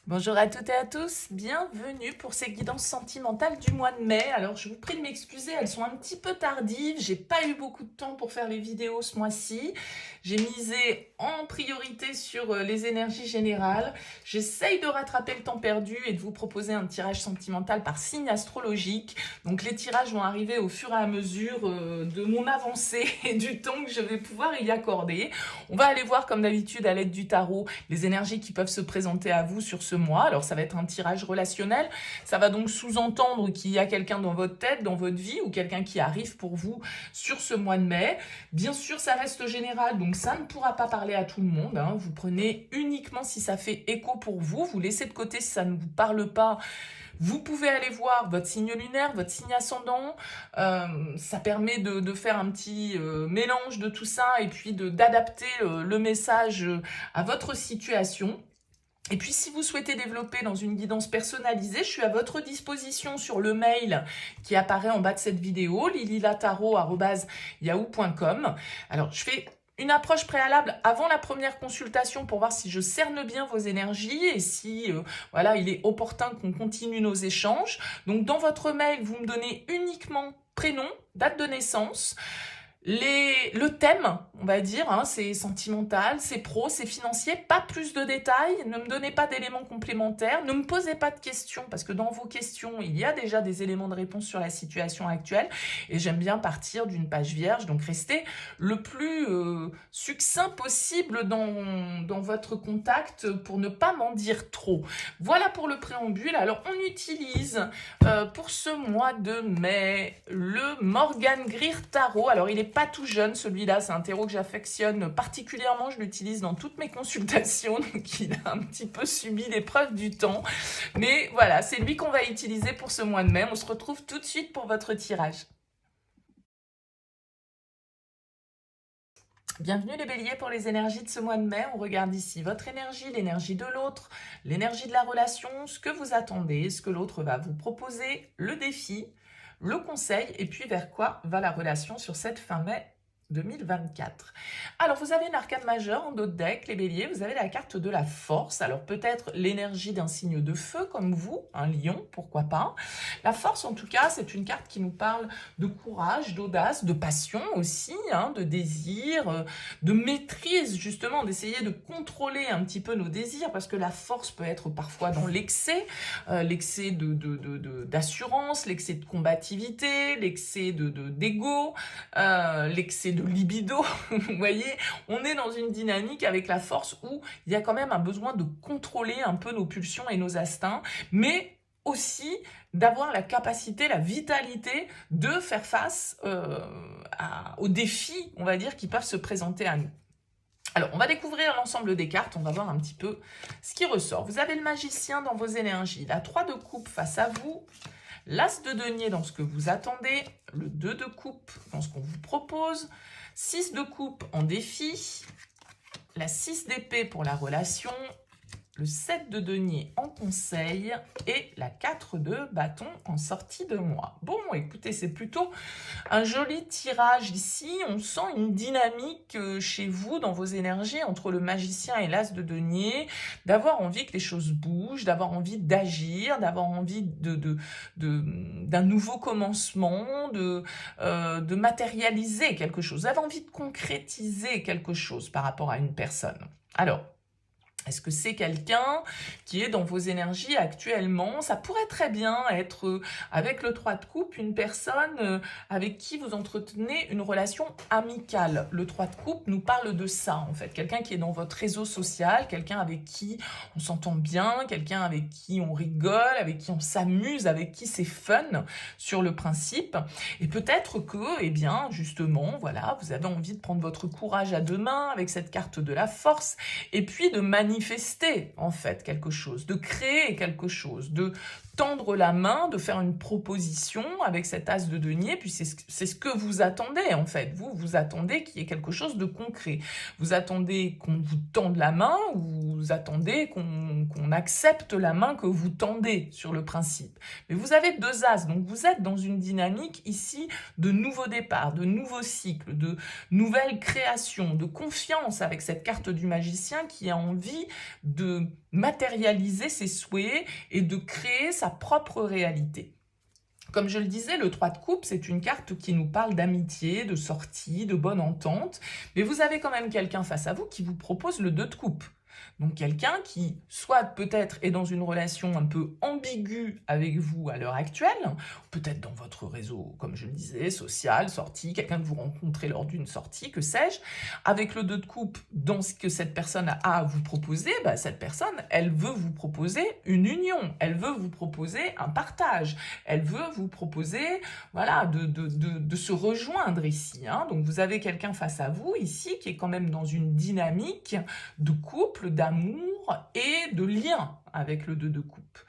Bonjour à toutes et à tous, bienvenue pour ces guidances sentimentales du mois de mai. Alors je vous prie de m'excuser, elles sont un petit peu tardives, j'ai pas eu beaucoup de temps pour faire les vidéos ce mois-ci. J'ai misé en priorité sur les énergies générales. J'essaye de rattraper le temps perdu et de vous proposer un tirage sentimental par signe astrologique. Donc les tirages vont arriver au fur et à mesure de mon avancée et du temps que je vais pouvoir y accorder. On va aller voir comme d'habitude à l'aide du tarot les énergies qui peuvent se présenter à vous sur ce mois. Alors ça va être un tirage relationnel, ça va donc sous-entendre qu'il y a quelqu'un dans votre tête, dans votre vie, ou quelqu'un qui arrive pour vous sur ce mois de mai. Bien sûr, ça reste général, donc ça ne pourra pas parler à tout le monde, hein. Vous prenez uniquement si ça fait écho pour vous, vous laissez de côté si ça ne vous parle pas. Vous pouvez aller voir votre signe lunaire, votre signe ascendant. Ça permet de faire un petit mélange de tout ça et puis d'adapter le message à votre situation. Et puis, si vous souhaitez développer dans une guidance personnalisée, je suis à votre disposition sur le mail qui apparaît en bas de cette vidéo, lililataro@yahoo.com. Alors, je fais une approche préalable avant la première consultation pour voir si je cerne bien vos énergies et si voilà, il est opportun qu'on continue nos échanges. Donc, dans votre mail, vous me donnez uniquement prénom, date de naissance, le thème, on va dire, hein, c'est sentimental, c'est pro, c'est financier, pas plus de détails, ne me donnez pas d'éléments complémentaires, ne me posez pas de questions, parce que dans vos questions, il y a déjà des éléments de réponse sur la situation actuelle, et j'aime bien partir d'une page vierge, donc restez le plus succinct possible dans votre contact pour ne pas m'en dire trop. Voilà pour le préambule. Alors, on utilise pour ce mois de mai le Morgan Greer Tarot. Alors, il est pas tout jeune, celui-là, c'est un tarot que j'affectionne particulièrement, je l'utilise dans toutes mes consultations, donc il a un petit peu subi l'épreuve du temps. Mais voilà, c'est lui qu'on va utiliser pour ce mois de mai. On se retrouve tout de suite pour votre tirage. Bienvenue les béliers pour les énergies de ce mois de mai. On regarde ici votre énergie, l'énergie de l'autre, l'énergie de la relation, ce que vous attendez, ce que l'autre va vous proposer, le défi, le conseil et puis vers quoi va la relation sur cette fin mai 2024. Alors, vous avez une arcane majeure en dos de deck, les béliers, vous avez la carte de la force. Alors, peut-être l'énergie d'un signe de feu comme vous, un lion, pourquoi pas. La force, en tout cas, c'est une carte qui nous parle de courage, d'audace, de passion aussi, hein, de désir, de maîtrise, justement, d'essayer de contrôler un petit peu nos désirs, parce que la force peut être parfois dans l'excès, l'excès d'assurance, l'excès de combativité, l'excès d'ego, l'excès de libido. Vous voyez, on est dans une dynamique avec la force où il y a quand même un besoin de contrôler un peu nos pulsions et nos instincts, mais aussi d'avoir la capacité, la vitalité de faire face aux défis, on va dire, qui peuvent se présenter à nous. Alors, on va découvrir l'ensemble des cartes, on va voir un petit peu ce qui ressort. Vous avez le magicien dans vos énergies, la 3 de coupe face à vous, l'as de denier dans ce que vous attendez, le 2 de coupe dans ce qu'on vous propose, 6 de coupe en défi, la 6 d'épée pour la relation, le 7 de denier en conseil et la 4 de bâton en sortie de mois. Bon, écoutez, c'est plutôt un joli tirage ici. On sent une dynamique chez vous, dans vos énergies, entre le magicien et l'as de denier, d'avoir envie que les choses bougent, d'avoir envie d'agir, d'avoir envie d'un nouveau commencement, de matérialiser quelque chose. Vous avez envie de concrétiser quelque chose par rapport à une personne. Alors, est-ce que c'est quelqu'un qui est dans vos énergies actuellement? Ça pourrait très bien être, avec le 3 de coupe, une personne avec qui vous entretenez une relation amicale. Le 3 de coupe nous parle de ça, en fait. Quelqu'un qui est dans votre réseau social, quelqu'un avec qui on s'entend bien, quelqu'un avec qui on rigole, avec qui on s'amuse, avec qui c'est fun sur le principe. Et peut-être que, eh bien, justement, voilà, vous avez envie de prendre votre courage à deux mains avec cette carte de la force et puis de manifester en fait quelque chose, de créer quelque chose, de tendre la main, de faire une proposition avec cet as de denier, puis c'est ce que vous attendez en fait. Vous attendez qu'il y ait quelque chose de concret. Vous attendez qu'on vous tende la main, ou vous attendez qu'on accepte la main que vous tendez sur le principe. Mais vous avez 2 as, donc vous êtes dans une dynamique ici de nouveau départ, de nouveaux cycles, de nouvelles créations, de confiance avec cette carte du magicien qui a envie de matérialiser ses souhaits et de créer sa propre réalité. Comme je le disais, le 3 de coupe, c'est une carte qui nous parle d'amitié, de sortie, de bonne entente, mais vous avez quand même quelqu'un face à vous qui vous propose le 2 de coupe. Donc quelqu'un qui, soit peut-être est dans une relation un peu ambiguë avec vous à l'heure actuelle, peut-être dans votre réseau, comme je le disais, social, sortie, quelqu'un que vous rencontrez lors d'une sortie, que sais-je, avec le 2 de coupe, dans ce que cette personne a à vous proposer, cette personne, elle veut vous proposer une union, elle veut vous proposer un partage, elle veut vous proposer, voilà, de se rejoindre ici. Donc vous avez quelqu'un face à vous ici qui est quand même dans une dynamique de couple, d'amour et de lien avec le 2 de coupe.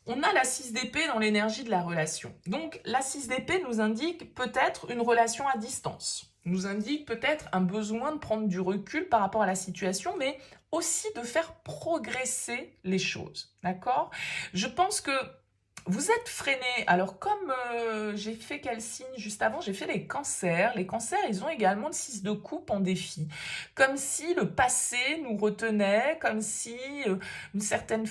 On a la 6 d'épée dans l'énergie de la relation. Donc la 6 d'épée nous indique peut-être une relation à distance, nous indique peut-être un besoin de prendre du recul par rapport à la situation, mais aussi de faire progresser les choses, d'accord? Je pense que vous êtes freiné. Alors, comme j'ai fait quel signe juste avant? J'ai fait les cancers. Les cancers, ils ont également le 6 de coupe en défi. Comme si le passé nous retenait, comme si une certaine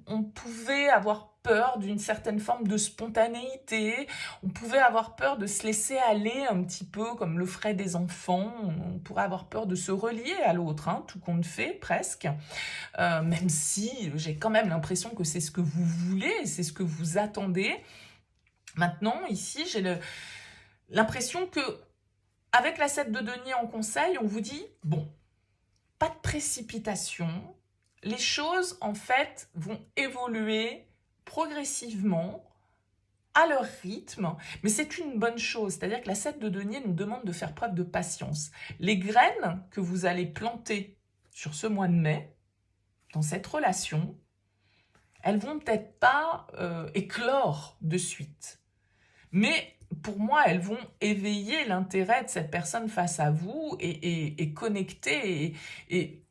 on pouvait avoir peur d'une certaine forme de spontanéité, on pouvait avoir peur de se laisser aller un petit peu comme le feraient des enfants, on pourrait avoir peur de se relier à l'autre, tout compte fait, presque. Même si j'ai quand même l'impression que c'est ce que vous voulez, c'est ce que vous attendez. Maintenant, ici, j'ai l'impression que avec la 7 de denier en conseil, on vous dit, bon, pas de précipitation, les choses, en fait, vont évoluer progressivement, à leur rythme, mais c'est une bonne chose, c'est-à-dire que la 7 de denier nous demande de faire preuve de patience. Les graines que vous allez planter sur ce mois de mai, dans cette relation, elles vont peut-être pas éclore de suite. Mais pour moi, elles vont éveiller l'intérêt de cette personne face à vous et connecter et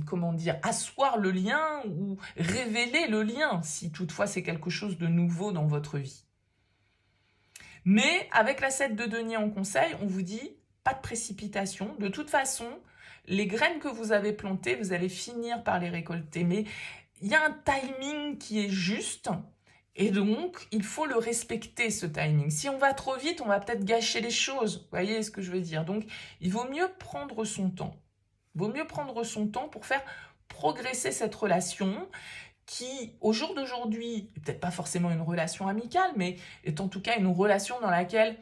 comment dire, asseoir le lien ou révéler le lien si toutefois c'est quelque chose de nouveau dans votre vie. Mais avec la 7 de denier en conseil, on vous dit pas de précipitation. De toute façon, les graines que vous avez plantées, vous allez finir par les récolter. Mais il y a un timing qui est juste et donc il faut le respecter, ce timing. Si on va trop vite, on va peut-être gâcher les choses. Vous voyez ce que je veux dire? Donc il vaut mieux prendre son temps. Il vaut mieux prendre son temps pour faire progresser cette relation qui, au jour d'aujourd'hui, n'est peut-être pas forcément une relation amicale, mais est en tout cas une relation dans laquelle,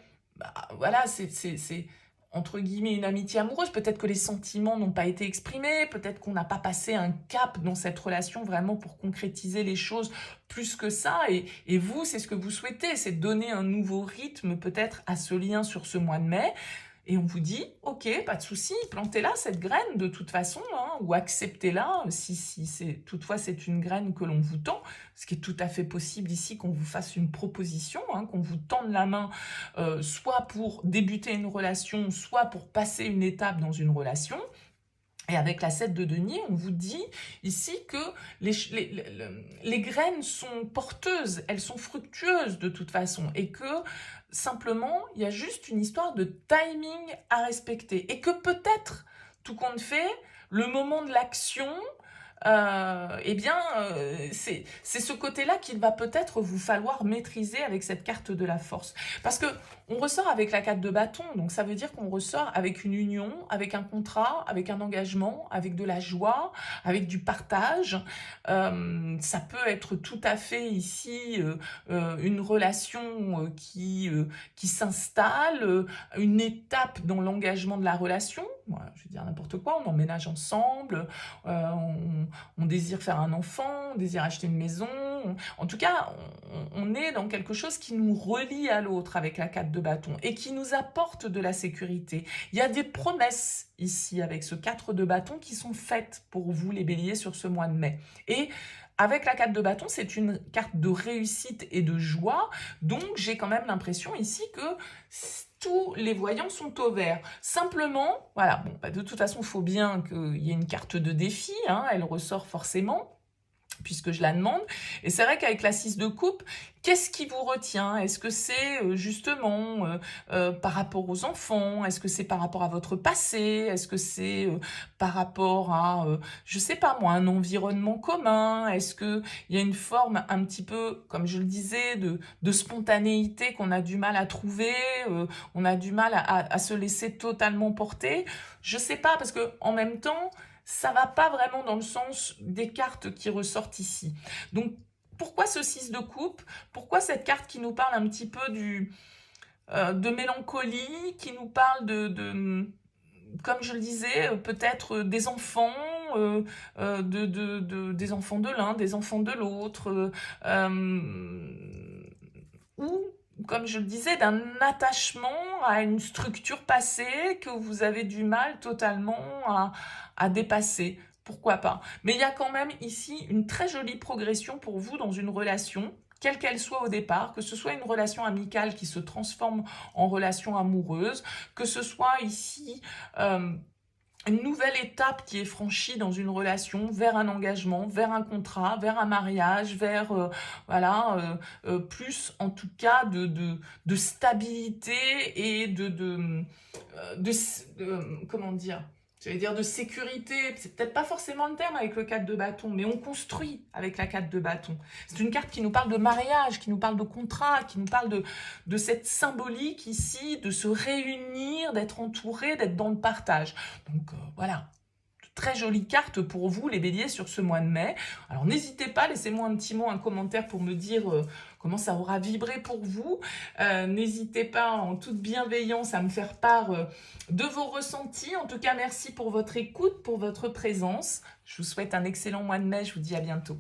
voilà, c'est entre guillemets une amitié amoureuse. Peut-être que les sentiments n'ont pas été exprimés, peut-être qu'on n'a pas passé un cap dans cette relation vraiment pour concrétiser les choses plus que ça. Et vous, c'est ce que vous souhaitez, c'est donner un nouveau rythme peut-être à ce lien sur ce mois de mai. Et on vous dit, ok, pas de souci, plantez-la cette graine de toute façon, ou acceptez-la si toutefois c'est une graine que l'on vous tend, ce qui est tout à fait possible ici qu'on vous fasse une proposition, qu'on vous tende la main, soit pour débuter une relation, soit pour passer une étape dans une relation. Et avec la 7 de denier, on vous dit ici que les graines sont porteuses, elles sont fructueuses de toute façon, et que simplement, il y a juste une histoire de timing à respecter. Et que peut-être, tout compte fait, le moment de l'action, c'est ce côté-là qu'il va peut-être vous falloir maîtriser avec cette carte de la force. Parce que on ressort avec la 4 de bâton, donc ça veut dire qu'on ressort avec une union, avec un contrat, avec un engagement, avec de la joie, avec du partage. Ça peut être tout à fait ici une relation qui s'installe, une étape dans l'engagement de la relation. Voilà, je veux dire n'importe quoi, on emménage ensemble, on désire faire un enfant, on désire acheter une maison. En tout cas, on est dans quelque chose qui nous relie à l'autre avec la 4 de bâton et qui nous apporte de la sécurité. Il y a des promesses ici avec ce 4 de bâton qui sont faites pour vous les béliers sur ce mois de mai. Et Avec la carte de bâton, c'est une carte de réussite et de joie, donc j'ai quand même l'impression ici que tous les voyants sont au vert. Simplement, voilà, bon, bah de toute façon, il faut bien qu'il y ait une carte de défi, hein, elle ressort forcément, puisque je la demande. Et c'est vrai qu'avec la 6 de coupe, qu'est-ce qui vous retient? Est-ce que c'est justement par rapport aux enfants? Est-ce que c'est par rapport à votre passé? Est-ce que c'est par rapport à, je sais pas moi, un environnement commun? Est-ce qu'il y a une forme un petit peu, comme je le disais, de spontanéité qu'on a du mal à trouver? On a du mal à se laisser totalement porter? Je sais pas, parce que en même temps, ça va pas vraiment dans le sens des cartes qui ressortent ici. Donc, pourquoi ce 6 de coupe? Pourquoi cette carte qui nous parle un petit peu de mélancolie, qui nous parle comme je le disais, peut-être des enfants, des enfants de l'un, des enfants de l'autre, ou, comme je le disais, d'un attachement à une structure passée que vous avez du mal totalement à dépasser. Pourquoi pas? Mais il y a quand même ici une très jolie progression pour vous dans une relation, quelle qu'elle soit au départ, que ce soit une relation amicale qui se transforme en relation amoureuse, que ce soit ici une nouvelle étape qui est franchie dans une relation vers un engagement, vers un contrat, vers un mariage, vers voilà, plus en tout cas de stabilité et comment dire, j'allais dire de sécurité, c'est peut-être pas forcément le terme avec le 4 de bâton, mais on construit avec la 4 de bâton. C'est une carte qui nous parle de mariage, qui nous parle de contrat, qui nous parle de cette symbolique ici, de se réunir, d'être entouré, d'être dans le partage. Donc voilà, très jolie carte pour vous, les béliers, sur ce mois de mai. Alors n'hésitez pas, laissez-moi un petit mot, un commentaire pour me dire comment ça aura vibré pour vous. N'hésitez pas, en toute bienveillance, à me faire part de vos ressentis. En tout cas, merci pour votre écoute, pour votre présence. Je vous souhaite un excellent mois de mai. Je vous dis à bientôt.